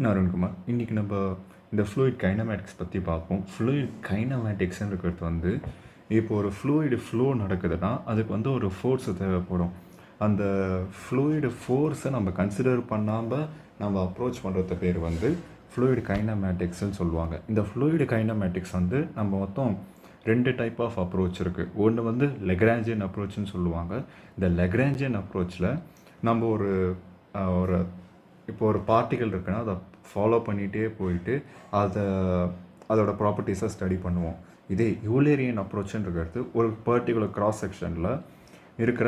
நான் அருண்குமார். இன்றைக்கி நம்ம இந்த ஃப்ளூயிட் கைனமேட்டிக்ஸ் பற்றி பார்ப்போம். ஃப்ளூயிட் கைனமேட்டிக்ஸ்ன்னு இருக்கிறது வந்து, இப்போ ஒரு ஃப்ளூயிடு ஃப்ளோ நடக்குதுன்னா அதுக்கு வந்து ஒரு ஃபோர்ஸ் தேவைப்படும். அந்த ஃப்ளூயிடு ஃபோர்ஸை நம்ம கன்சிடர் பண்ணாமல் நம்ம அப்ரோச் பண்ணுறது பேர் வந்து ஃப்ளூயிட் கைனமேட்டிக்ஸ்ன்னு சொல்லுவாங்க. இந்த ஃப்ளூயிட் கைனமேட்டிக்ஸ் வந்து நம்ம மொத்தம் 2 டைப் ஆஃப் அப்ரோச் இருக்குது. ஒன்று வந்து லெக்ராஞ்சியன் அப்ரோச்னு சொல்லுவாங்க. இந்த லெக்ராஞ்சியன் அப்ரோச்சில் நம்ம ஒரு ஒரு இப்போ ஒரு பார்ட்டிகல் இருக்குன்னா அதை ஃபாலோ பண்ணிகிட்டே போயிட்டு அதை அதோட ப்ராப்பர்ட்டிஸை ஸ்டடி பண்ணுவோம். இதே யூலேரியன் அப்ரோச்சுன்னு இருக்கிறது ஒரு பர்டிகுலர் கிராஸ் செக்ஷனில் இருக்கிற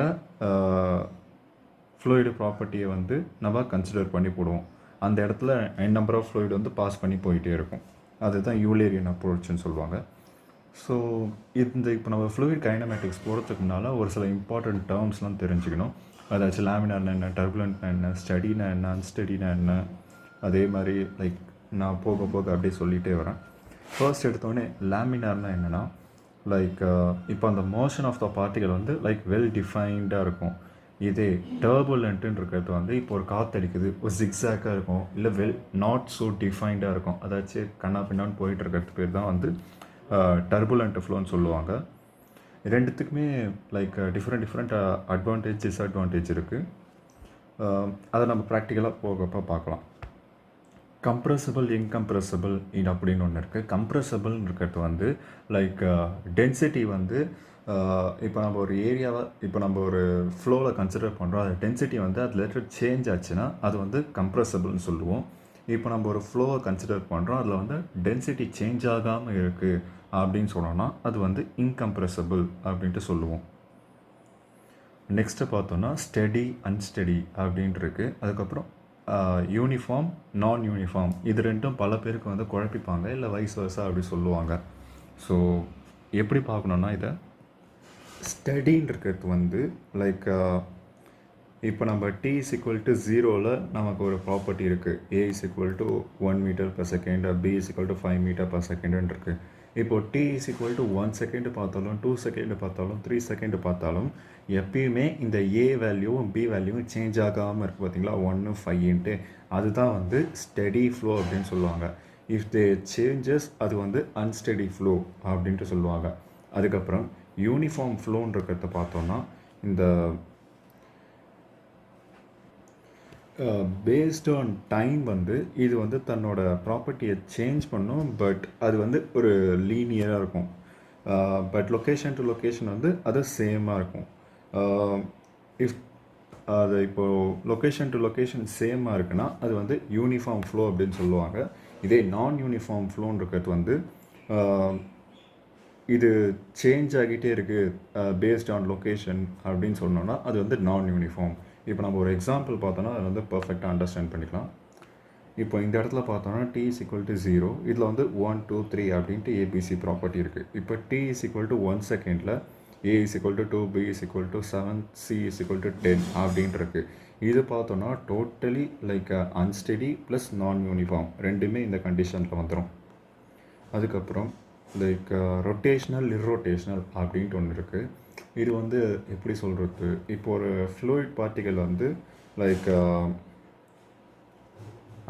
ஃப்ளூயிடு ப்ராப்பர்ட்டியை வந்து நம்ம கன்சிடர் பண்ணி போடுவோம். அந்த இடத்துல நம்பர் ஆஃப் ஃப்ளூயிட் வந்து பாஸ் பண்ணி போயிட்டே இருக்கும். அதுதான் யூலேரியன் அப்ரோச்சுன்னு சொல்லுவாங்க. ஸோ இப்போ நம்ம ஃப்ளூயிட் கைனமேட்டிக்ஸ் போகிறதுக்கு முன்னால் ஒரு சில இம்பார்ட்டண்ட் டேர்ம்ஸ்லாம் தெரிஞ்சுக்கணும். அதாச்சும் லேமினார்னா என்ன, டர்புலண்ட்னா என்ன, ஸ்டடினா என்ன, அன்ஸ்டடினா என்ன, அதே மாதிரி நான் போக போக அப்படியே சொல்லிகிட்டே வரேன். ஃபர்ஸ்ட் எடுத்தோடனே லேமினார்னா என்னென்னா இப்போ அந்த மோஷன் ஆஃப் த பார்ட்டிகல் வந்து வெல் டிஃபைன்டாக இருக்கும். இதே டர்புலண்ட்டுன்னு இருக்கிறது வந்து இப்போ ஒரு காற்றடிக்குது, ஒரு ஜிக்ஸாக்காக இருக்கும், இல்லை வெல் நாட் ஸோ டிஃபைன்டாக இருக்கும். அதாச்சும் கண்ணா பின்னான்னு போயிட்டு இருக்கிறது பேர் தான் வந்து டர்புலண்ட் ஃப்ளோன்னு சொல்லுவாங்க. ரெண்டுத்துக்குமே டிஃப்ரெண்ட் அட்வான்டேஜ் டிஸ்அட்வான்டேஜ் இருக்குது. அதை நம்ம ப்ராக்டிக்கலாக போகப்போ பார்க்கலாம். கம்ப்ரெசபிள் இன்கம்ப்ரெசபிள் அப்படின்னு ஒன்று இருக்குது. கம்ப்ரெசபிள்னு இருக்கிறது வந்து டென்சிட்டி வந்து இப்போ நம்ம ஒரு ஏரியாவை இப்போ நம்ம ஒரு ஃப்ளோவில் கன்சிடர் பண்ணுறோம். அது டென்சிட்டி வந்து அது ரிலேட்டட் சேஞ்ச் ஆச்சுன்னா அது வந்து கம்ப்ரெசபிள்னு சொல்லுவோம். இப்போ நம்ம ஒரு ஃப்ளோவை கன்சிடர் பண்ணுறோம், அதில் வந்து டென்சிட்டி சேஞ்ச் ஆகாமல் இருக்குது அப்படின்னு சொன்னோன்னா அது வந்து இன்கம்ப்ரெசபிள் அப்படின்ட்டு சொல்லுவோம். நெக்ஸ்ட்டு பார்த்தோன்னா ஸ்டெடி அன்ஸ்டெடி அப்படின்ட்டு இருக்குது. அதுக்கப்புறம் யூனிஃபார்ம் நான் யூனிஃபார்ம், இது ரெண்டும் பல பேருக்கு வந்து குழப்பிப்பாங்க, இல்லை வைஸ் வர்ஸா அப்படி சொல்லுவாங்க. ஸோ எப்படி பார்க்கணுன்னா இதை ஸ்டடின்னு இருக்கிறது வந்து இப்போ நம்ம t is equal to 0ல் நமக்கு ஒரு ப்ராப்பர்ட்டி இருக்குது. a is equal to 1 meter per second, b is equal to 5 meter per second இருக்குது. இப்போ t is equal to 1 second பார்த்தாலும் 2 second பார்த்தாலும் 3 second பார்த்தாலும் எப்பயுமே இந்த a வேல்யூவும் b வேல்யூவும் சேஞ்ச் ஆகாமல் இருக்குது. பார்த்தீங்களா, 1 5ன்ட்டு. அதுதான் வந்து ஸ்டெடி ஃப்ளோ அப்படின்னு சொல்லுவாங்க. இஃப் தே சேஞ்சஸ் அது வந்து அன்ஸ்டெடி ஃப்ளோ அப்படின்ட்டு சொல்லுவாங்க. அதுக்கப்புறம் யூனிஃபார்ம் ஃப்ளோன்னு இருக்கிறத பார்த்தோன்னா இந்த பேஸ்ட் ஆன் டைம் வந்து இது வந்து தன்னோட ப்ராப்பர்ட்டியை சேஞ்ச் பண்ணும், பட் அது வந்து ஒரு லீனியராக இருக்கும். பட் லொக்கேஷன் டு லொக்கேஷன் வந்து அது சேமாக இருக்கும். இஃப் அது இப்போது லொக்கேஷன் டு லொக்கேஷன் சேமாக இருக்குன்னா அது வந்து யூனிஃபார்ம் ஃப்ளோ அப்படின்னு சொல்லுவாங்க. இதே நான் யூனிஃபார்ம் ஃப்ளோன்னு இருக்கிறது வந்து இது சேஞ்ச் ஆகிட்டே இருக்குது பேஸ்ட் ஆன் லொக்கேஷன் அப்படின்னு சொன்னோன்னா அது வந்து நான் யூனிஃபார்ம். இப்போ நம்ம ஒரு எக்ஸாம்பிள் பார்த்தோன்னா அதை வந்து பர்ஃபெக்டாக அண்டர்ஸ்டாண்ட் பண்ணிக்கலாம். இப்போ இந்த இடத்துல பார்த்தோன்னா t is equal to 0, இதில் வந்து 1 2 3 அப்படின்ட்டு ஏபிசி ப்ராப்பர்ட்டி இருக்குது. இப்போ t is equal to 1 செகண்டில் a is equal to 2, b is equal to 7, c is equal to 10 அப்படின்ட்டு இருக்குது. இது பார்த்தோன்னா டோட்டலி அன்ஸ்டெடி ப்ளஸ் நான் யூனிஃபார்ம் ரெண்டுமே இந்த கண்டிஷனில் வந்துடும். அதுக்கப்புறம் ரொட்டேஷ்னல் இர்ரோட்டேஷ்னல் அப்படின்ட்டு ஒன்று இருக்குது. இது வந்து எப்படி சொல்கிறது, இப்போ ஒரு ஃப்ளூயிட் பார்ட்டிகல் வந்து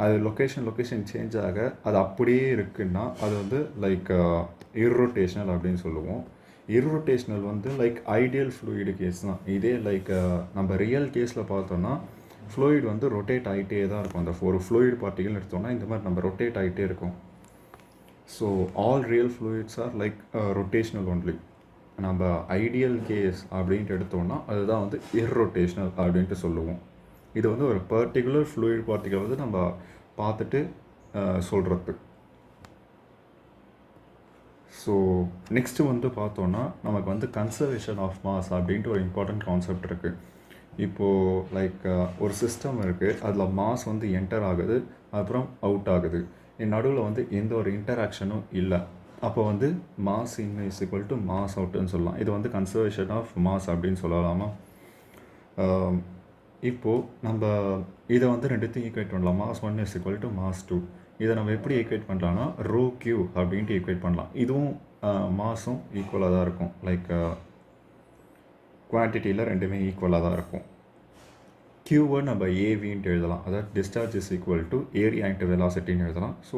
அது லொக்கேஷன் சேஞ்ச் ஆக அது அப்படியே இருக்குன்னா அது வந்து இர்ரோட்டேஷ்னல் அப்படின்னு சொல்லுவோம். இர்ரோட்டேஷ்னல் வந்து ஐடியல் ஃப்ளூயிடு கேஸ் தான். இதே நம்ம ரியல் கேஸில் பார்த்தோன்னா ஃப்ளூயிட் வந்து ரொட்டேட் ஆகிட்டே தான் இருக்கும். அந்த ஒரு ஃப்ளூயிட் பார்ட்டிகல் எடுத்தோன்னா இந்த மாதிரி நம்ம ரொட்டேட் ஆகிட்டே இருக்கும். So all real fluids are rotational only. நம்ம ஐடியல் கேஸ் அப்படின்ட்டு எடுத்தோம்னா அதுதான் வந்து இர்ரோட்டேஷ்னல் அப்படின்ட்டு சொல்லுவோம். இது வந்து ஒரு பர்டிகுலர் ஃப்ளூயிட் பார்ட்டிகல் வந்து நம்ம பார்த்துட்டு சொல்கிறது. ஸோ நெக்ஸ்ட்டு வந்து பார்த்தோன்னா நமக்கு வந்து கன்சர்வேஷன் ஆஃப் மாஸ் அப்படின்ட்டு ஒரு இம்பார்ட்டண்ட் கான்செப்ட் இருக்குது. இப்போது ஒரு சிஸ்டம் இருக்குது, அதில் மாஸ் வந்து என்டர் ஆகுது, அப்புறம் அவுட் ஆகுது. நடுவில் வந்து எந்த ஒரு இன்டராக்ஷனும் இல்லை. அப்போ வந்து mass in is equal to mass அவுட்டுன்னு சொல்லலாம். இது வந்து கன்சர்வேஷன் ஆஃப் மாஸ் அப்படின்னு சொல்லலாமா. இப்போது நம்ம இதை வந்து ரெண்டுத்தையும் ஈக்குவேட் பண்ணலாம். Mass 1 is equal to mass 2. இதை நம்ம எப்படி ஈக்குவேட் பண்ணலாம்னா ரோ கியூ அப்படின்ட்டு ஈக்குவேட் பண்ணலாம். இதுவும் மாஸும் ஈக்குவலாக தான் இருக்கும். குவான்டிட்டியில் ரெண்டுமே ஈக்குவலாக தான் இருக்கும். Q1 நம்ம ஏவின்ட்டு எழுதலாம், அதாவது discharge is equal to area into வெலாசிட்டின்னு எழுதலாம். ஸோ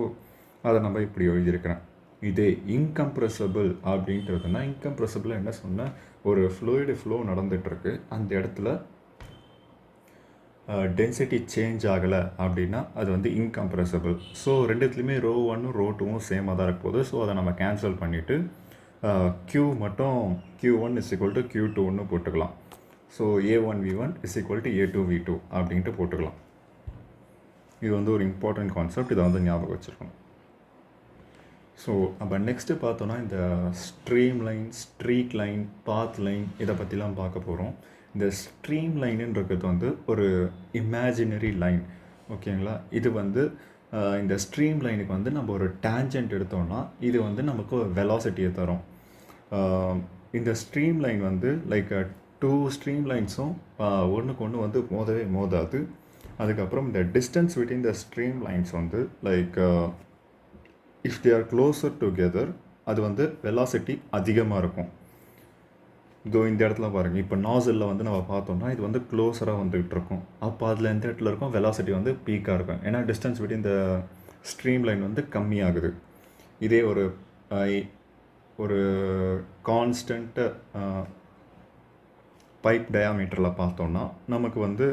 அதை நம்ம இப்படி எழுதியிருக்கிறேன். இதே இன்கம்ப்ரெசபிள் அப்படின்றதுனா, இன்கம்ப்ரெசபிள் என்ன சொன்னால், ஒரு ஃப்ளூயிடு ஃப்ளோ நடந்துகிட்ருக்கு, அந்த இடத்துல டென்சிட்டி சேஞ்ச் ஆகலை அப்படின்னா அது வந்து இன்கம்ப்ரெசபிள். ஸோ ரெண்டுத்துலேயுமே ரோ 1 ரோ 2 சேமாக தான் இருக்க போகுது. ஸோ அதை நம்ம கேன்சல் பண்ணிவிட்டு Q மட்டும் Q1 இஸ் ஈக்குவல் டு Q2ன்னு போட்டுக்கலாம். So A1V1 is equal to A2V2 அப்படின்ட்டு போட்டுக்கலாம். இது வந்து ஒரு இம்பார்ட்டன்ட் கான்செப்ட், இதை வந்து ஞாபகம் வச்சுருக்கணும். ஸோ நம்ம நெக்ஸ்ட்டு பார்த்தோன்னா இந்த stream line, streak line, path line இதை பற்றிலாம் பார்க்க போகிறோம். இந்த ஸ்ட்ரீம் லைனுன்றது வந்து ஒரு இமேஜினரி லைன், ஓகேங்களா. இது வந்து இந்த ஸ்ட்ரீம் லைனுக்கு வந்து நம்ம ஒரு டேஞ்சன்ட் எடுத்தோம்னா இது வந்து நமக்கு ஒரு வெலாசிட்டியை தரும். இந்த ஸ்ட்ரீம் லைன் வந்து லைக் 2 ஸ்ட்ரீம் லைன்ஸும் ஒன்றுக்கு ஒன்று வந்து மோதவே மோதாது. அதுக்கப்புறம் இந்த distance between the stream lines வந்து like if they are closer together அது வந்து வெலாசிட்டி அதிகமாக இருக்கும். இதோ இந்த இடத்துல பாருங்கள், இப்போ நாசிலில் வந்து நம்ம பார்த்தோம்னா இது வந்து க்ளோஸராக வந்துகிட்டு இருக்கும். அப்போ அதில் எந்த இடத்துல இருக்கும் வெலாசிட்டி வந்து பீக்காக இருக்கும், ஏன்னா டிஸ்டன்ஸ் விட்டு இந்த ஸ்ட்ரீம் லைன் வந்து கம்மியாகுது. இதே ஒரு கான்ஸ்டன்ட் பைப் டயாமீட்டரில் பார்த்தோம்னா நமக்கு வந்து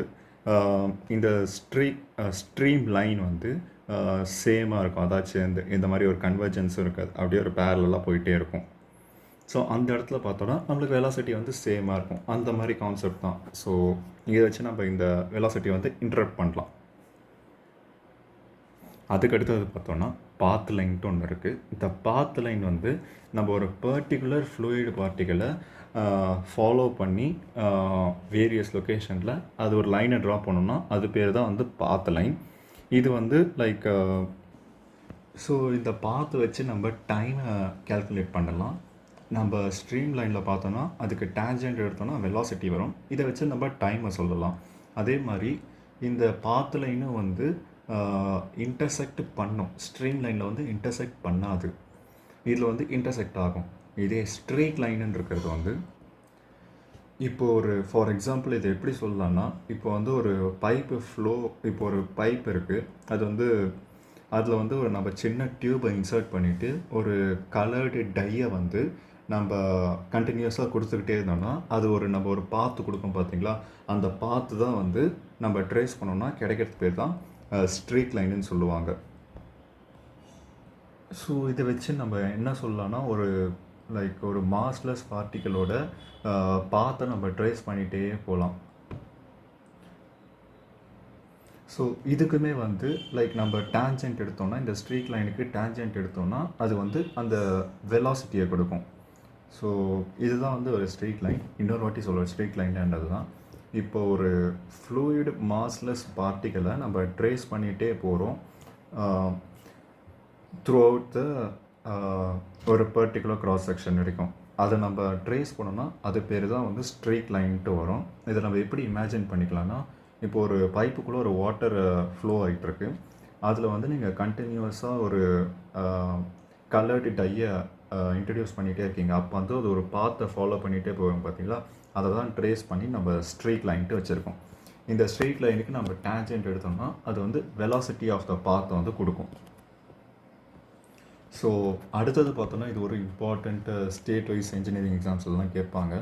இந்த ஸ்ட்ரீம் லைன் வந்து சேமாக இருக்கும். அதாச்சும் இந்த மாதிரி ஒரு கன்வர்ஜென்ஸும் இருக்காது, அப்படியே ஒரு பேரலாக போயிட்டே இருக்கும். ஸோ அந்த இடத்துல பார்த்தோன்னா நம்மளுக்கு வெலாசிட்டி வந்து சேமாக இருக்கும். அந்த மாதிரி கான்செப்ட் தான். ஸோ இதை வச்சு நம்ம இந்த வெலாசிட்டியை வந்து இன்டரப்ட் பண்ணலாம். அதுக்கு அடுத்தது பார்த்தோன்னா பாத் லைன்ட்டு ஒன்று இருக்குது. இந்த பாத் லைன் வந்து நம்ம ஒரு பர்டிகுலர் ஃப்ளூயிட் பார்ட்டிகளை ஃபாலோ பண்ணி வேரியஸ் லொக்கேஷனில் அது ஒரு லைனை ட்ரா பண்ணோம்னா அது பேர் தான் வந்து பாத் லைன். இது வந்து லைக் ஸோ இந்த பாத் வச்சு நம்ம டைமை கேல்குலேட் பண்ணலாம். நம்ம ஸ்ட்ரீம் லைனில் பார்த்தோன்னா அதுக்கு டேஞ்சன்ட் எடுத்தோன்னா வெலாசிட்டி வரும். இதை வச்சு நம்ம டைமை சொல்லலாம். அதே மாதிரி இந்த பாத் லைனும் வந்து இன்டர்செக்ட் பண்ணும். ஸ்ட்ரீம் லைனில் வந்து இன்டர்செக்ட் பண்ணாது, இதில் வந்து இன்டர்செக்ட் ஆகும். இதே ஸ்ட்ரீட் லைனுன்னு இருக்கிறது வந்து இப்போ ஒரு ஃபார் எக்ஸாம்பிள் இதை எப்படி சொல்லலாம்னா, இப்போ வந்து ஒரு பைப்பு ஃப்ளோ, இப்போ ஒரு பைப் இருக்குது, அது வந்து அதில் வந்து ஒரு நம்ம சின்ன டியூப்பை இன்சர்ட் பண்ணிவிட்டு ஒரு கலர்டு டையை வந்து நம்ம கண்டினியூஸாக கொடுத்துக்கிட்டே இருந்தோம்னா அது நம்ம ஒரு பாத்து கொடுக்கும் பார்த்தீங்களா, அந்த பாத்து தான் வந்து நம்ம ட்ரேஸ் பண்ணோம்னா கிடைக்கிறது பேர் தான் ஸ்ட்ரீட் லைனுன்னு சொல்லுவாங்க. ஸோ இதை வச்சு நம்ம என்ன சொல்லலாம்னா, ஒரு மாஸ்லெஸ் பார்ட்டிகளோட பாத்தை நம்ம ட்ரேஸ் பண்ணிகிட்டே போகலாம். ஸோ இதுக்குமே வந்து நம்ம டேஞ்சன்ட் எடுத்தோம்னா, இந்த ஸ்ட்ரீட் லைனுக்கு டேஞ்சன்ட் எடுத்தோம்னா அது வந்து அந்த வெலாசிட்டியை கொடுக்கும். ஸோ இதுதான் வந்து ஒரு ஸ்ட்ரீட் லைன். இன்னொரு வாட்டி சொல்லுவேன், ஸ்ட்ரீட் லைன்ன்றது தான் இப்போ ஒரு ஃப்ளூயிட் மாஸ்லெஸ் பார்ட்டிகளை நம்ம ட்ரேஸ் பண்ணிகிட்டே போகிறோம் த்ரூ அவுட் த ஒரு பர்டிகுலர் கிராஸ் செக்ஷன் வரைக்கும். அதை நம்ம ட்ரேஸ் பண்ணோம்னா அது பேர் தான் வந்து ஸ்ட்ரீட் லைன்ட்டு வரும். இதை நம்ம எப்படி இமேஜின் பண்ணிக்கலாம்னா, இப்போ ஒரு பைப்புக்குள்ளே ஒரு வாட்டர் ஃப்ளோ ஆகிட்டுருக்கு, அதில் வந்து நீங்கள் கண்டினியூஸாக ஒரு கலர்டு டையை இன்ட்ரடியூஸ் பண்ணிகிட்டே இருக்கீங்க. அப்போ வந்து அது ஒரு பாத்தை ஃபாலோ பண்ணிகிட்டே போவோம் பார்த்தீங்களா, அதை தான் ட்ரேஸ் பண்ணி நம்ம ஸ்ட்ரீட் லைன்ட்டு வச்சுருக்கோம். இந்த ஸ்ட்ரீட் லைனுக்கு நம்ம டேஞ்சன்ட் எடுத்தோம்னா அது வந்து வெலாசிட்டி ஆஃப் த பாத்தை வந்து கொடுக்கும். ஸோ அடுத்தது பார்த்தோன்னா, இது ஒரு இம்பார்ட்டண்ட் ஸ்டேட் வைஸ் இன்ஜினியரிங் எக்ஸாம்ஸ்லாம் கேட்பாங்க.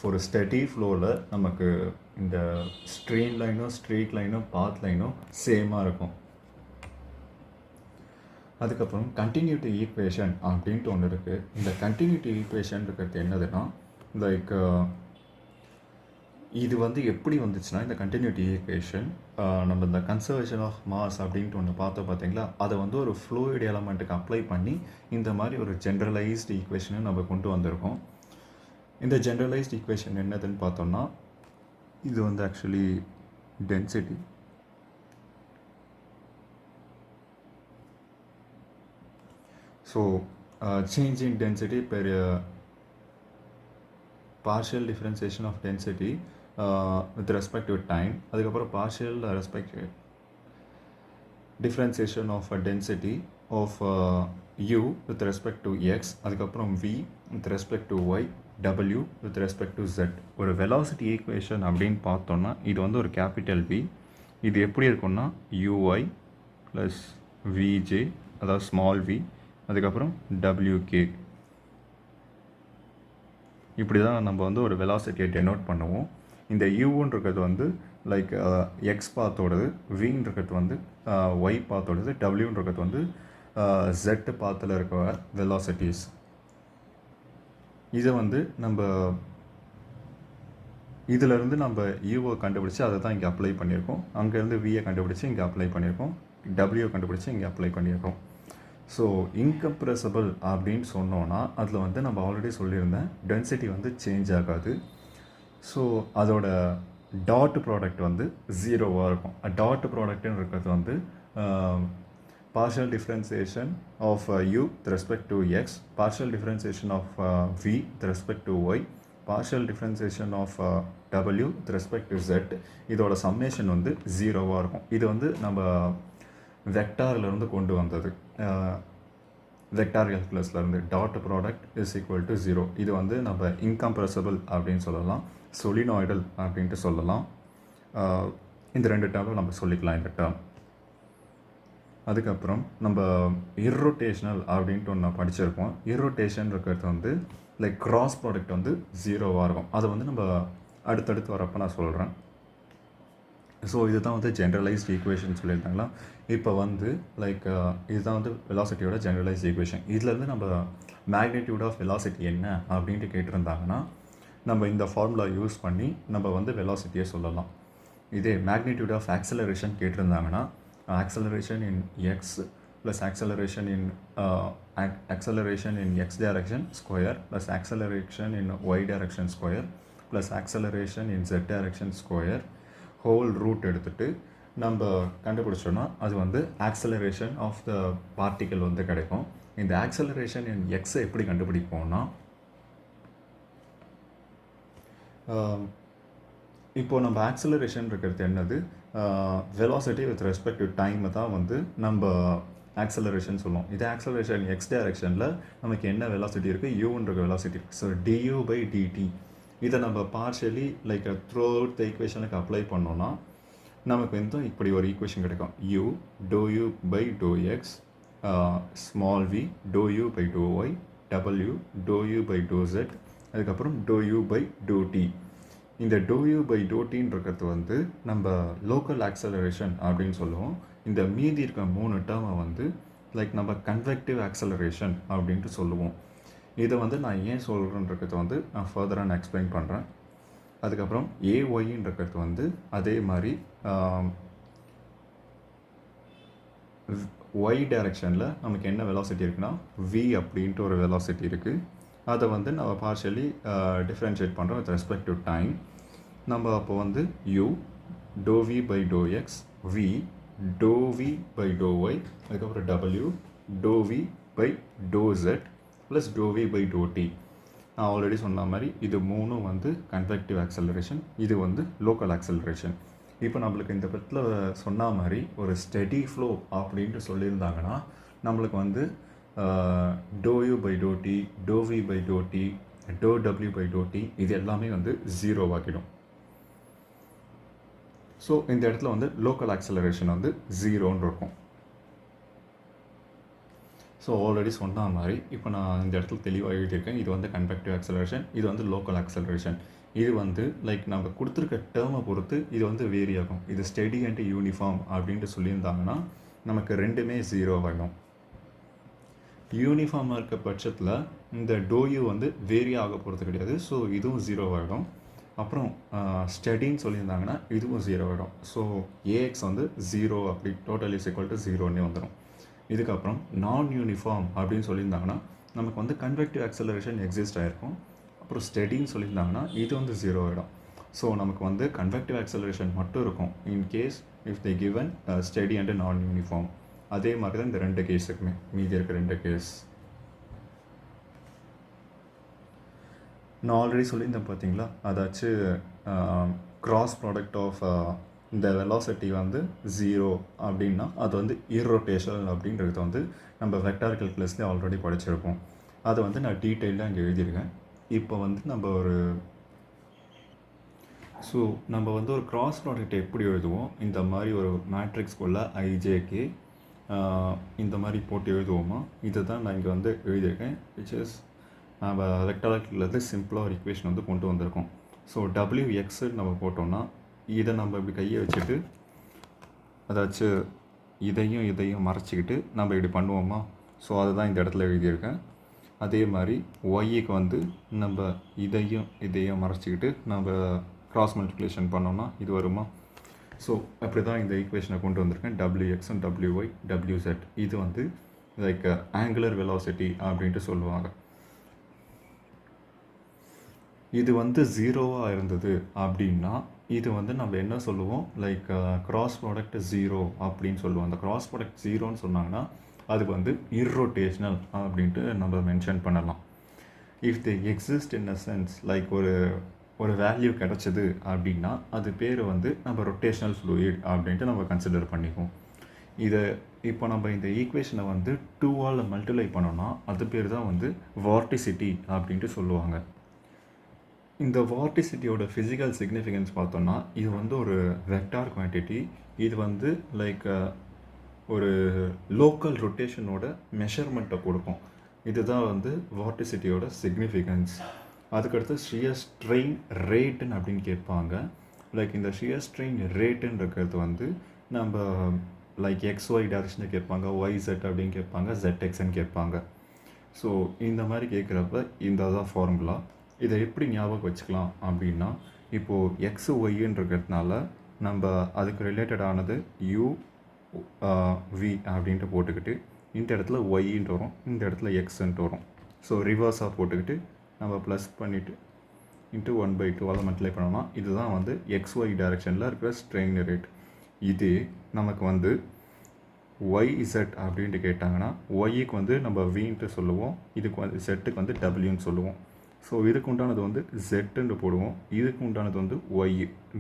ஒரு ஸ்டடி ஃப்ளோவில் நமக்கு இந்த ஸ்ட்ரீம் லைனும் ஸ்ட்ரீட் லைனும் பாத் லைனும் சேமாக இருக்கும். அதுக்கப்புறம் கண்டினியூட்டி ஈக்குவேஷன் அப்படின்ட்டு ஒன்று இருக்குது. இந்த கண்டினியூட்டி ஈக்குவேஷன் இருக்கிறது என்னதுன்னா, லைக் இது வந்து எப்படி வந்துச்சுன்னா, இந்த கண்டினியூட்டி ஈக்குவேஷன் நம்ம இந்த கன்சர்வேஷன் ஆஃப் மாஸ் அப்படின்ட்டு ஒன்று பார்த்தீங்களா, அதை வந்து ஒரு ஃப்ளூயிட் எலமெண்ட்டுக்கு அப்ளை பண்ணி இந்த மாதிரி ஒரு ஜென்ரலைஸ்டு ஈக்குவேஷனை நம்ம கொண்டு வந்திருக்கோம். இந்த ஜென்ரலைஸ்டு ஈக்குவேஷன் என்னதுன்னு பார்த்தோம்னா, இது வந்து actually density. So change in density per partial differentiation of density with respect to time. அதுக்கப்புறம் partial differentiation of density of u with respect to x. அதுக்கப்புறம் v with respect to y. W with respect to Z. ஒரு velocity equation அப்படின்னு பார்த்தோன்னா இது வந்து ஒரு capital V. இது எப்படி இருக்குன்னா UI ப்ளஸ் VJ, அதாவது ஸ்மால் v, அதுக்கப்புறம் WK. இப்படி தான் நம்ம வந்து ஒரு வெலாசிட்டியை டெனோட் பண்ணுவோம். இந்த யூன்றது வந்து லைக் எக்ஸ் பாத்தோடது, வின்றது வந்து ஒய் பாத்தோடது, டபிள்யூன்றது வந்து ஜெட் பாத்தில் இருக்க வெலாசிட்டிஸ். இதை வந்து நம்ம இதிலேருந்து நம்ம யூவை கண்டுபிடிச்சி அதை தான் இங்கே அப்ளை பண்ணியிருக்கோம். அங்கேருந்து வியை கண்டுபிடிச்சி இங்கே அப்ளை பண்ணியிருக்கோம். டபிள்யூ கண்டுபிடிச்சி இங்கே அப்ளை பண்ணியிருக்கோம். ஸோ இன்கம்ப்ரெசபிள் அப்படின்னு சொன்னோன்னா அதில் வந்து நம்ம ஆல்ரெடி சொல்லியிருந்தேன், டென்சிட்டி வந்து சேஞ்ச் ஆகாது. ஸோ அதோட டாட் ப்ராடக்ட் வந்து ஜீரோவாக இருக்கும். டாட் ப்ராடக்ட்னு இருக்கிறது வந்து partial differentiation of u with respect to x, partial differentiation of v with respect to y, partial differentiation of w with respect to z. இதோட சம்மேஷன் வந்து ஜீரோவாக இருக்கும். இது வந்து நம்ம வெக்டார்லேருந்து கொண்டு வந்தது, வெக்டார் கால்குலஸ்லேருந்து. Dot product is equal to zero. இது வந்து நம்ம இன்கம்ப்ரெசபிள் அப்படின்னு சொல்லலாம், சொலினாய்டல் அப்படின்ட்டு சொல்லலாம். இந்த ரெண்டு டேர்மும் நம்ம சொல்லிக்கலாம் இந்த டேர்ம். அதுக்கப்புறம் நம்ம இர்ரோட்டேஷனல் அப்படின்ட்டு ஒன்று படிச்சிருப்போம். இர்ரோட்டேஷன் இருக்கிறது வந்து லைக் கிராஸ் ப்ராடக்ட் வந்து ஜீரோவாக இருக்கும். அதை வந்து நம்ம அடுத்தடுத்து வரப்போ நான் சொல்கிறேன். ஸோ இதுதான் வந்து ஜென்ரலைஸ்ட் ஈக்குவேஷன் சொல்லியிருந்தாங்களா. இப்போ வந்து லைக் இதுதான் வந்து வெலாசிட்டியோட ஜென்ரலைஸ்ட் ஈக்குவேஷன். இதுலேருந்து நம்ம மேக்னிடியூட் ஆஃப் வெலாசிட்டி என்ன அப்படின்ட்டு கேட்டிருந்தாங்கன்னா நம்ம இந்த ஃபார்முலா யூஸ் பண்ணி நம்ம வந்து வெலாசிட்டியை சொல்லலாம். இதே மேக்னிடியூட் ஆஃப் ஆக்சலரேஷன் கேட்டிருந்தாங்கன்னா acceleration in x plus acceleration in x direction square plus acceleration in y direction square plus acceleration in z direction square whole root எடுத்துட்டு நம்ம கண்டுபிடிச்சோன்னா அது வந்து acceleration of the particle வந்து கிடைக்கும். இந்த acceleration in x எப்படி கண்டுபிடிப்போம்னா இப்போது நம்ம ஆக்சலரேஷன் இருக்கிறது என்னது, velocity with respect to time தான் வந்து நம்ம ஆக்சலரேஷன் சொல்லுவோம். இது ஆக்சலரேஷன் எக்ஸ் டைரக்ஷனில் நமக்கு என்ன வெலாசிட்டி இருக்குது, யூன்ற வெலாசிட்டி இருக்குது. ஸோ டியூ பை டிடி இதை நம்ம partially like throughout the ஈக்குவேஷனுக்கு அப்ளை பண்ணோன்னா நமக்கு வந்து இப்படி ஒரு ஈக்குவேஷன் கிடைக்கும். U do you by do x, small v do you by do y, டபிள்யூ do you by do z, அதுக்கப்புறம் do you by do t. இந்த டோ யூ பை டோ டின்னு இருக்கிறது வந்து நம்ம லோக்கல் ஆக்சலரேஷன் அப்படின்னு சொல்லுவோம். இந்த மீதி இருக்க 3 டேர்மை வந்து லைக் நம்ம கன்வெக்டிவ் ஆக்சலரேஷன் அப்படின்ட்டு சொல்லுவோம். இதை வந்து நான் ஏன் சொல்கிறேன்றத வந்து நான் ஃபர்தராக நான் எக்ஸ்பிளைன் பண்ணுறேன். அதுக்கப்புறம் ஏஒய்ன்றது வந்து அதே மாதிரி ஒய் டைரக்ஷனில் நமக்கு என்ன வெலாசிட்டி இருக்குன்னா வி அப்படின்ட்டு ஒரு வெலாசிட்டி இருக்குது. அதை வந்து நம்ம பார்ஷியலி டிஃப்ரென்ஷியேட் பண்ணுறோம் வித் ரெஸ்பெக்ட் டு டைம். நம்ம அப்போ வந்து u do we by do x, v do we by do y, அதுக்கப்புறம் டபிள்யூ do we by do z plus do we by do t. நான் ஆல்ரெடி சொன்ன மாதிரி இது 3 வந்து கன்வெக்டிவ் ஆக்சலரேஷன், இது வந்து லோக்கல் ஆக்சலரேஷன். இப்போ நம்மளுக்கு இந்த படத்தில் சொன்ன மாதிரி ஒரு ஸ்டெடி ஃப்ளோ அப்படின்ட்டு சொல்லியிருந்தாங்கன்னா நம்மளுக்கு வந்து do you by do T, do we by do T, do W by do T இது எல்லாமே வந்து ஜீரோவாக்கிடும். ஸோ இந்த இடத்துல வந்து லோக்கல் ஆக்சலரேஷன் வந்து ஜீரோன்னு இருக்கும். ஸோ ஆல்ரெடி சொன்ன மாதிரி இப்போ நான் இந்த இடத்துல தெளிவாக எழுதியிருக்கேன். இது வந்து கன்வெக்டிவ் ஆக்சலரேஷன், இது வந்து லோக்கல் ஆக்சலரேஷன். இது வந்து லைக் நம்ம கொடுத்துருக்க டேர்மை பொறுத்து இது வந்து வேரி ஆகும். இது ஸ்டெடி அண்ட் யூனிஃபார்ம் அப்படின்ட்டு சொல்லியிருந்தாங்கன்னா நமக்கு ரெண்டுமே ஜீரோவாகிடும். யூனிஃபார்மாக இருக்க பட்சத்தில் இந்த டோயூ வந்து வேரி ஆக போகிறது கிடையாது. ஸோ இதுவும் ஜீரோவாகிடும். அப்புறம் ஸ்டடின்னு சொல்லியிருந்தாங்கன்னா இதுவும் ஜீரோவாகிடும். ஸோ ஏஎக்ஸ் வந்து ஜீரோ அப்படி டோட்டல் இஸ் ஈக்குவல் டு ஜீரோன்னே வந்துடும். இதுக்கப்புறம் நான் யூனிஃபார்ம் அப்படின்னு சொல்லியிருந்தாங்கன்னா நமக்கு வந்து கன்வெக்டிவ் ஆக்சலரேஷன் எக்ஸிஸ்ட் ஆகிருக்கும். அப்புறம் ஸ்டடின்னு சொல்லியிருந்தாங்கன்னா இது வந்து ஜீரோ ஆகிடும். ஸோ நமக்கு வந்து கன்வெக்டிவ் ஆக்சலரேஷன் மட்டும் இருக்கும் in case if the given study and நான் யூனிஃபார்ம். அதே மாதிரி தான் இந்த 2 கேஸுக்குமே, மீதி இருக்க 2 கேஸ் நான் ஆல்ரெடி சொல்லியிருந்தேன் பார்த்தீங்களா. அதாச்சும் கிராஸ் ப்ராடக்ட் ஆஃப் இந்த வெலாசிட்டி வந்து ஜீரோ அப்படின்னா அது வந்து இர்ரோட்டேஷன் அப்படின்றது வந்து நம்ம வெக்டார் கால்குலஸ்லேயே ஆல்ரெடி படிச்சிருப்போம். அதை வந்து நான் டீட்டெயிலாக இங்கே எழுதியிருக்கேன். இப்போ வந்து நம்ம வந்து ஒரு கிராஸ் ப்ராடக்ட் எப்படி எழுதுவோம், இந்த மாதிரி ஒரு மேட்ரிக்ஸ்குள்ள ஐஜேகே இந்த மாதிரி போட்டு எழுதுவோமா, இதை தான் நான் இங்கே வந்து எழுதியிருக்கேன். விச் இஸ் நம்ம ரெக்டாலர்லேருந்து சிம்பிளாக ஒரு இக்குவேஷன் வந்து கொண்டு வந்திருக்கோம். ஸோ WX நம்ம போட்டோம்னா இதை நம்ம இப்படி கையை வச்சுட்டு அதாச்சும் இதையும் மறைச்சிக்கிட்டு நம்ம இப்படி பண்ணுவோமா. ஸோ அதுதான் இந்த இடத்துல எழுதியிருக்கேன். அதே மாதிரி ஒய்க்கு வந்து நம்ம இதையும் மறைச்சிக்கிட்டு நம்ம கிராஸ் மல்டிப்ளிகேஷன் பண்ணோம்னா இது வருமா. ஸோ அப்படி தான் இந்த ஈக்குவேஷனை கொண்டு வந்திருக்கேன். WX and WY WZ இது வந்து லைக் ஆங்குலர் வெலாசிட்டி அப்படின்ட்டு சொல்லுவாங்க. இது வந்து ஜீரோவாக இருந்தது அப்படின்னா இது வந்து நம்ம என்ன சொல்லுவோம், லைக் கிராஸ் ப்ராடக்ட் ஜீரோ அப்படின்னு சொல்லுவோம். அந்த கிராஸ் ப்ராடக்ட் ஜீரோன்னு சொன்னாங்கன்னா அதுக்கு வந்து இர்ரோட்டேஷ்னல் அப்படின்ட்டு நம்ம மென்ஷன் பண்ணலாம். If they exist in a sense like ஒரு வேல்யூ கிடச்சிது அப்படின்னா அது பேர் வந்து நம்ம ரொட்டேஷ்னல் ஃப்ளூயிட் அப்படின்ட்டு நம்ம கன்சிடர் பண்ணிக்குவோம். இதை இப்போ நம்ம இந்த ஈக்குவேஷனை வந்து 2ஆல் மல்டிப்ளை பண்ணோன்னா அது பேர் தான் வந்து வார்டிசிட்டி அப்படின்ட்டு சொல்லுவாங்க. இந்த வார்டிசிட்டியோட ஃபிசிக்கல் சிக்னிஃபிகன்ஸ் பார்த்தோன்னா இது வந்து ஒரு வெக்டார் குவான்டிட்டி. இது வந்து லைக் ஒரு லோக்கல் ரொட்டேஷனோட மெஷர்மெண்ட்டை கொடுக்கும். இதுதான் வந்து வார்டிசிட்டியோட சிக்னிஃபிகன்ஸ். அதுக்கடுத்து ஷியர் ஸ்ட்ரெயின் ரேட்டுன்னு அப்படின்னு கேட்பாங்க. லைக் இந்த ஷியர் ஸ்ட்ரெயின் ரேட்டுன்னு இருக்கிறது வந்து நம்ம லைக் XY டேரக்ஷனில் கேட்பாங்க, YZ அப்படின்னு கேட்பாங்க, ZXன்னு கேட்பாங்க. ஸோ இந்த மாதிரி கேட்குறப்ப இந்த தான் ஃபார்முலா. இதை எப்படி ஞாபகம் வச்சுக்கலாம் அப்படின்னா, இப்போது XYன்னு இருக்கிறதுனால நம்ம அதுக்கு ரிலேட்டடானது UV அப்படின்ட்டு போட்டுக்கிட்டு இந்த இடத்துல ஒய்ன்ட்டு வரும், இந்த இடத்துல எக்ஸ்ன்ட்டு வரும். ஸோ ரிவர்ஸாக போட்டுக்கிட்டு நம்ம ப்ளஸ் பண்ணிவிட்டு இன்ட்டு 1/2 மல்டிப்ளை பண்ணோம்னா இதுதான் வந்து XY டைரெக்ஷனில் இருக்கிற ஸ்ட்ரெயின் ரேட். இது நமக்கு வந்து YZ அப்படின்ட்டு கேட்டாங்கன்னா ஒய்க்கு வந்து நம்ம வின்ட்டு சொல்லுவோம், இதுக்கு வந்து செட்டுக்கு வந்து டபிள்யூன்னு சொல்லுவோம். ஸோ இதுக்கு உண்டானது வந்து ஜெட்டுன்னு போடுவோம், இதுக்கு உண்டானது வந்து ஒய்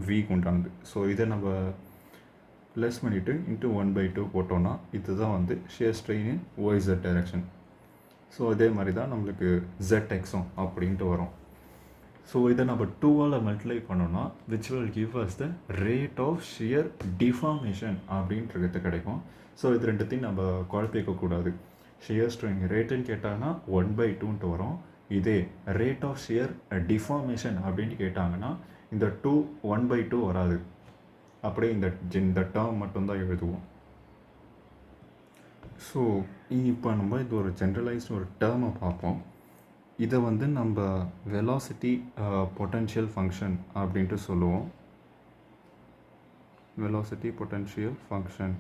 விக்கு உண்டானது. ஸோ இதை நம்ம ப்ளஸ் பண்ணிவிட்டு இன்ட்டு 1/2 போட்டோன்னா இதுதான் வந்து ஷியர் ஸ்ட்ரெயின் இன் YZ டைரெக்ஷன். ஸோ இதே மாதிரி தான் நம்மளுக்கு ZXம் அப்படின்ட்டு வரும். ஸோ இதை நம்ம 2ஆல் மல்டிப்ளை பண்ணோன்னா which will give us the rate of shear deformation அப்படின்றது கிடைக்கும். ஸோ இது ரெண்டுத்தையும் நம்ம குழப்பிக்கக்கூடாது. ஷியர் ஸ்ட்ரெயின் ரேட்டுன்னு கேட்டாங்கன்னா 1/2ன்ட்டு வரும். இதே ரேட் ஆஃப் ஷியர் டிஃபார்மேஷன் அப்படின்ட்டு கேட்டாங்கன்னா இந்த 1/2 வராது, அப்படியே இந்த டேர்ம் மட்டும்தான் எழுதுவோம். ஸோ இப்போ நம்ம இது ஒரு ஜென்ரலைஸ்டு ஒரு டேர்மை பார்ப்போம். இதை வந்து நம்ம வெலாசிட்டி பொட்டன்ஷியல் ஃபங்க்ஷன் அப்படின்ட்டு சொல்லுவோம். Velocity potential function.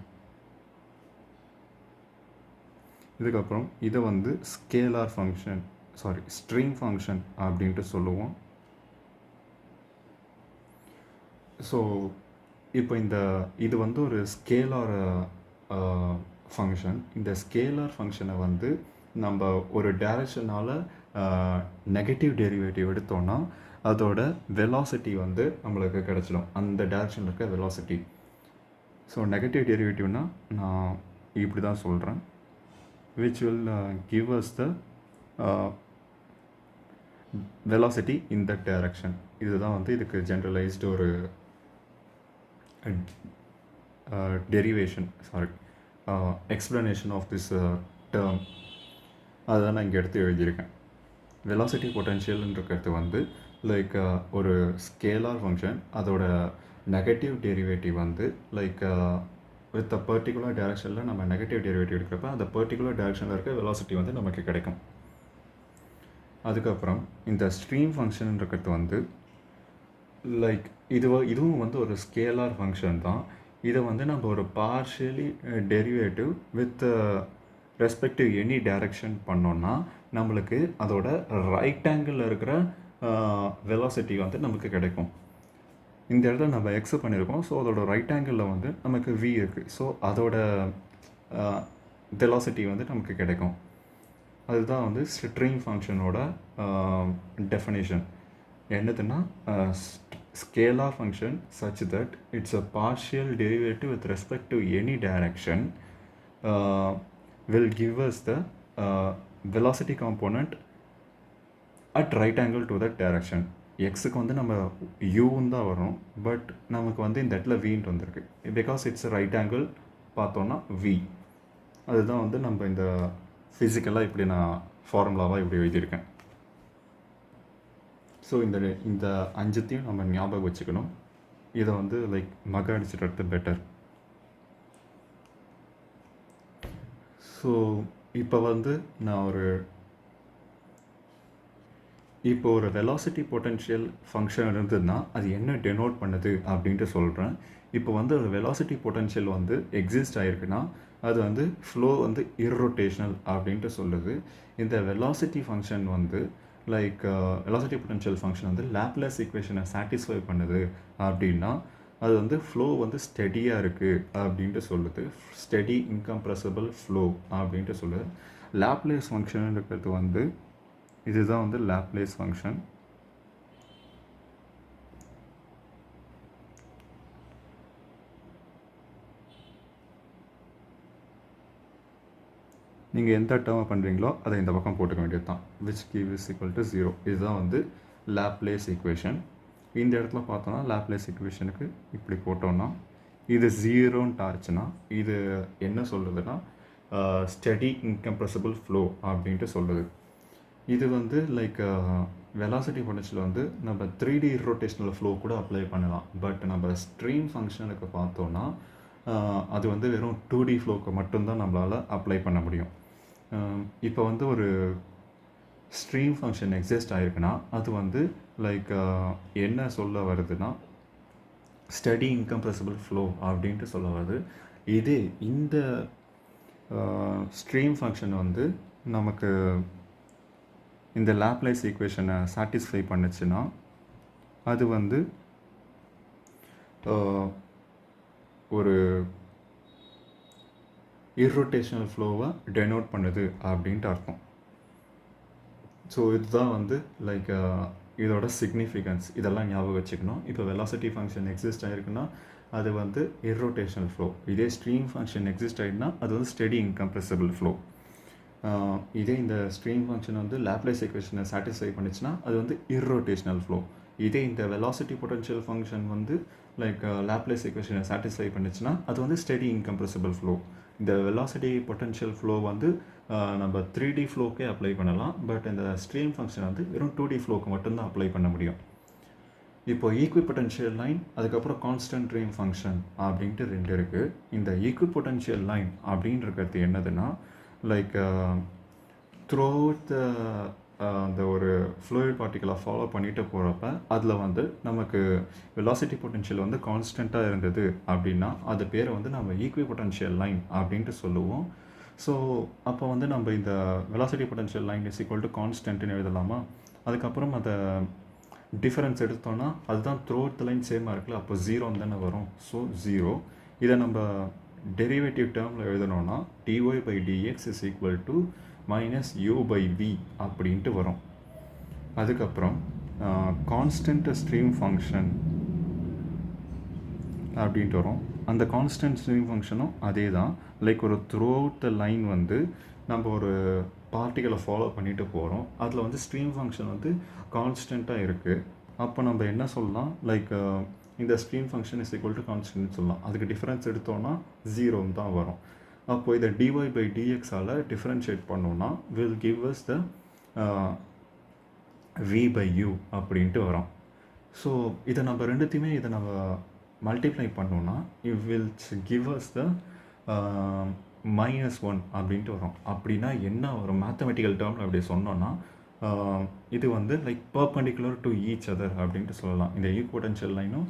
இதுக்கப்புறம் இதை வந்து ஸ்கேலார் ஃபங்க்ஷன் ஸ்ட்ரிங் ஃபங்க்ஷன் அப்படின்ட்டு சொல்லுவோம். ஸோ இப்போ இது வந்து ஒரு ஸ்கேலார் ஃபங்க்ஷன். இந்த ஸ்கேலார் ஃபங்க்ஷனை வந்து நம்ம ஒரு டைரக்ஷனால் நெகட்டிவ் டெரிவேட்டிவ் எடுத்தோன்னா அதோட வெலாசிட்டி வந்து நம்மளுக்கு கிடச்சிடும், அந்த டைரக்ஷனில் இருக்க வெலாசிட்டி. ஸோ நெகட்டிவ் டெரிவேட்டிவ்னால் நான் இப்படி தான் சொல்கிறேன், which will give us the velocity in that direction. இதுதான் வந்து இதுக்கு ஜென்ரலைஸ்டு ஒரு explanation of this term. அதுதான் நான் இங்கே எடுத்து எழுதியிருக்கேன். வெலாசிட்டி பொட்டன்ஷியல்ன்றது வந்து லைக் ஒரு ஸ்கேலார் ஃபங்க்ஷன், அதோட நெகட்டிவ் டெரிவேட்டிவ் வந்து லைக் வித் அ பர்டிகுலர் டைரக்ஷனில் நம்ம நெகட்டிவ் டெரிவேட்டிவ் எடுக்கிறப்ப அந்த பர்டிகுலர் டைரக்ஷனில் இருக்க வெலாசிட்டி வந்து நமக்கு கிடைக்கும். அதுக்கப்புறம் இந்த ஸ்ட்ரீம் ஃபங்க்ஷன்ன்றது வந்து லைக் இதுவும் வந்து ஒரு ஸ்கேலார் ஃபங்க்ஷன் தான். இதை வந்து நம்ம ஒரு partially derivative with respective any direction பண்ணோன்னா நம்மளுக்கு அதோட ரைட் ஆங்கிளில் இருக்கிற வெலாசிட்டி வந்து நமக்கு கிடைக்கும். இந்த இடத்துல நம்ம எக்ஸ் பண்ணியிருக்கோம், ஸோ அதோட ரைட் ஆங்கிளில் வந்து நமக்கு வி இருக்குது. ஸோ அதோட வெலாசிட்டி வந்து நமக்கு கிடைக்கும். அதுதான் வந்து ஸ்ட்ரிங் ஃபங்க்ஷனோட டெஃபினேஷன். என்னதுன்னா scalar function such that it's a partial derivative with respect to any direction will give us the velocity component at right angle to the direction. எக்ஸுக்கு வந்து நம்ம யூன்னு தான் வரும், பட் நமக்கு வந்து இந்த இடத்துல வின்ட்டு வந்திருக்கு. பிகாஸ் இட்ஸ் ரைட் ஆங்கிள் பார்த்தோன்னா வி. அதுதான் வந்து நம்ம இந்த ஃபிசிக்கலாக இப்படி நான் ஃபார்முலாவாக இப்படி எழுதியிருக்கேன். ஸோ இந்த அஞ்சுத்தையும் நம்ம ஞாபகம் வச்சுக்கணும். இதை வந்து லைக் மக அடிச்சுட்டு பெட்டர். ஸோ இப்போ வந்து நான் இப்போ ஒரு வெலாசிட்டி பொட்டென்ஷியல் ஃபங்க்ஷன் இருந்ததுன்னா அது என்ன டெனோட் பண்ணுது அப்படின்ட்டு சொல்கிறேன். இப்போ வந்து ஒரு வெலாசிட்டி பொட்டென்ஷியல் வந்து எக்ஸிஸ்ட் ஆகிருக்குன்னா அது வந்து ஃப்ளோ வந்து இர்ரோட்டேஷனல் அப்படின்ட்டு சொல்லுது. இந்த வெலாசிட்டி ஃபங்க்ஷன் வந்து லைக் வெலாசிட்டி பொட்டென்ஷியல் ஃபங்க்ஷன் வந்து லாப்லேஸ் ஈக்குவேஷனை சாட்டிஸ்ஃபை பண்ணுது அப்படின்னா அது வந்து ஃப்ளோ வந்து ஸ்டெடியாக இருக்குது அப்படின்ட்டு சொல்லுது. ஸ்டெடி இன்கம்ப்ரெசிபிள் ஃப்ளோ அப்படின்ட்டு சொல்லுது. லாப்லேஸ் ஃபங்க்ஷன் இருக்கிறது வந்து இதுதான் வந்து லாப்லேஸ் ஃபங்க்ஷன். நீங்கள் எந்த டேர்மை பண்ணுறீங்களோ அதை இந்த பக்கம் போட்டுக்க வேண்டியது தான். Which give is equal to 0. இதுதான் வந்து லாப்லேஸ் ஈக்குவேஷன். இந்த இடத்துல பார்த்தோன்னா லாப்லேஸ் ஈக்குவேஷனுக்கு இப்படி போட்டோன்னா இது 0ன்ட்டு ஆச்சுன்னா இது என்ன சொல்லுதுன்னா ஸ்டெடி இன்கம்ப்ரெசிபிள் ஃப்ளோ அப்படின்ட்டு சொல்லுது. இது வந்து லைக் வெலாசிட்டி பொட்டன்ஷியல் வந்து நம்ம 3D ரொட்டேஷனல் ஃப்ளோ கூட அப்ளை பண்ணலாம். பட் நம்ம ஸ்ட்ரீம் ஃபங்க்ஷனுக்கு பார்த்தோன்னா அது வந்து வெறும் 2D ஃப்ளோக்கு மட்டும்தான் நம்மளால் அப்ளை பண்ண முடியும். இப்போ வந்து ஒரு ஸ்ட்ரீம் ஃபங்க்ஷன் எக்ஸிஸ்ட் ஆகிருக்குன்னா அது வந்து லைக் என்ன சொல்ல வருதுன்னா ஸ்டடி இன்கம்ப்ரெசிபிள் ஃப்ளோ அப்படின்ட்டு சொல்ல வருது. இதே இந்த ஸ்ட்ரீம் ஃபங்க்ஷன் வந்து நமக்கு இந்த லாப்லேஸ் ஈக்குவேஷனை சாட்டிஸ்ஃபை பண்ணுச்சுன்னா அது வந்து ஒரு இர்ரோட்டேஷனல் ஃப்ளோவை டெனோட் பண்ணுது அப்படின்ட்டு அர்த்தம். ஸோ இதுதான் வந்து லைக் இதோட சிக்னிஃபிகன்ஸ். இதெல்லாம் ஞாபகம் வச்சுக்கணும். இப்போ வெலாசிட்டி ஃபங்க்ஷன் எக்ஸிஸ்ட் ஆகிருக்குன்னா அது வந்து இர்ரோட்டேஷனல் ஃப்ளோ. இதே ஸ்ட்ரீம் ஃபங்க்ஷன் எக்ஸிஸ்ட் ஆகிடுனா அது வந்து ஸ்டெடி இன்கம்ப்ரெசிபிள் ஃப்ளோ. இதே இந்த ஸ்ட்ரீம் ஃபங்க்ஷன் வந்து லாப்லேஸ் ஈக்குவேஷனை சாட்டிஸ்ஃபை பண்ணிச்சுன்னா அது வந்து இர்ரோட்டேஷனல் ஃப்ளோ. இதே இந்த வெலாசிட்டி பொட்டன்ஷியல் ஃபங்க்ஷன் வந்து லைக் லாப்லேஸ் ஈக்குவேஷனை சாட்டிஸ்ஃபை பண்ணிச்சுன்னா அது வந்து ஸ்டெடி இன்கம்ப்ரெசிபிள் ஃப்ளோ. இந்த வெலாசிட்டி பொட்டன்ஷியல் ஃப்ளோ வந்து நம்ம 3D ஃப்ளோக்கே அப்ளை பண்ணலாம். பட் இந்த ஸ்ட்ரீம் ஃபங்க்ஷன் வந்து வெறும் 2D ஃப்ளோக்கு மட்டும்தான் அப்ளை பண்ண முடியும். இப்போ ஈக்விபொட்டன்ஷியல் லைன் அதுக்கப்புறம் கான்ஸ்டன்ட் ட்ரீம் ஃபங்க்ஷன் அப்படின்ட்டு 2 இருக்குது. இந்த ஈக்விபொட்டன்ஷியல் லைன் அப்படின்றது என்னதுன்னா லைக் த்ரூ அவுட் அந்த ஒரு ஃப்ளூயிட் பார்ட்டிக்கலை ஃபாலோ பண்ணிட்டு போகிறப்ப அதில் வந்து நமக்கு வெலாசிட்டி பொட்டன்ஷியல் வந்து கான்ஸ்டண்ட்டாக இருந்தது அப்படின்னா அது பேரை வந்து நம்ம ஈக்விபொட்டன்ஷியல் லைன் அப்படின்ட்டு சொல்லுவோம். ஸோ அப்போ வந்து நம்ம இந்த velocity potential line is equal to கான்ஸ்டன்ட்னு எழுதலாமா. அதுக்கப்புறம் அதை டிஃபரன்ஸ் எடுத்தோன்னா அதுதான் த்ரூ அவுட் த லைன் சேமாக இருக்குல்ல, அப்போ 0 தானே வரும். ஸோ 0. இதை நம்ம டெரிவேட்டிவ் டேர்மில் எழுதணும்னா dy/dx is equal to -u/v அப்படின்ட்டு வரும். அதுக்கப்புறம் கான்ஸ்டன்ட் ஸ்ட்ரீம் ஃபங்க்ஷன் அப்படின்ட்டு வரும். அந்த கான்ஸ்டன்ட் ஸ்ட்ரீம் ஃபங்க்ஷனும் அதே தான். லைக் ஒரு த்ரூ அவுட் த லைன் வந்து நம்ம ஒரு பார்ட்டிகளை ஃபாலோ பண்ணிட்டு போகிறோம். அதில் வந்து ஸ்ட்ரீம் ஃபங்க்ஷன் வந்து கான்ஸ்டண்ட்டாக இருக்குது. அப்போ நம்ம என்ன சொல்லலாம், லைக் இந்த stream function is equal to constant சொல்லலாம். அதுக்கு டிஃபரன்ஸ் எடுத்தோன்னா 0 தான் வரும். அப்போது இதை dy/dxஆல் டிஃப்ரென்ஷியேட் பண்ணோன்னா will give us the v/u அப்படின்ட்டு வரும். ஸோ இதை நம்ம ரெண்டுத்தையுமே நம்ம மல்டிப்ளை பண்ணோன்னா it will give us the -1 அப்படின்ட்டு வரும். அப்படின்னா என்ன வரும் மேத்தமெட்டிக்கல் டேர்மில் அப்படி சொன்னோன்னா இது வந்து like perpendicular to each other அப்படின்ட்டு சொல்லலாம். இந்த ஈக்விபொட்டன்ஷியல் லைனும்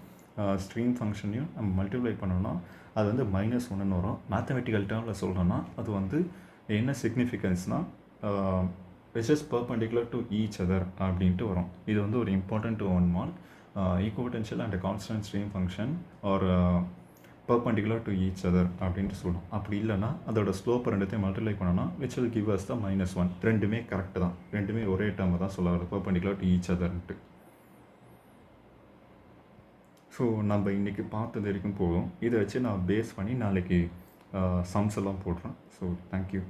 ஸ்ட்ரீம் ஃபங்க்ஷனையும் நம்ம மல்டிப்ளை பண்ணோன்னா அது வந்து -1ன்னு வரும். மேத்தமெட்டிக்கல் டேர்மில் சொல்லணும்னா அது வந்து என்ன சிக்னிஃபிகன்ஸ்னால் which is perpendicular to each other அப்படின்ட்டு வரும். இது வந்து ஒரு important 1 mark. Equipotential and constant stream function are perpendicular to each other அப்படின்ட்டு சொல்லணும். அப்படி இல்லைனா அதோட ஸ்லோப் ரெண்டுத்தையும் மல்டிப்ளை பண்ணோன்னா which will give us the -1. ரெண்டுமே கரெக்டு தான். ரெண்டுமே ஒரே டேர்மை தான் சொல்ல வருது, பர்பெண்டிகுலர் டு ஈச் அதர்ன்ட்டு. ஸோ நம்ம இன்றைக்கி பார்த்தது வரைக்கும் போதும். இதை வச்சு நான் பேஸ் பண்ணி நாளைக்கு சம்ஸ் எல்லாம் போடுறேன். So thank you.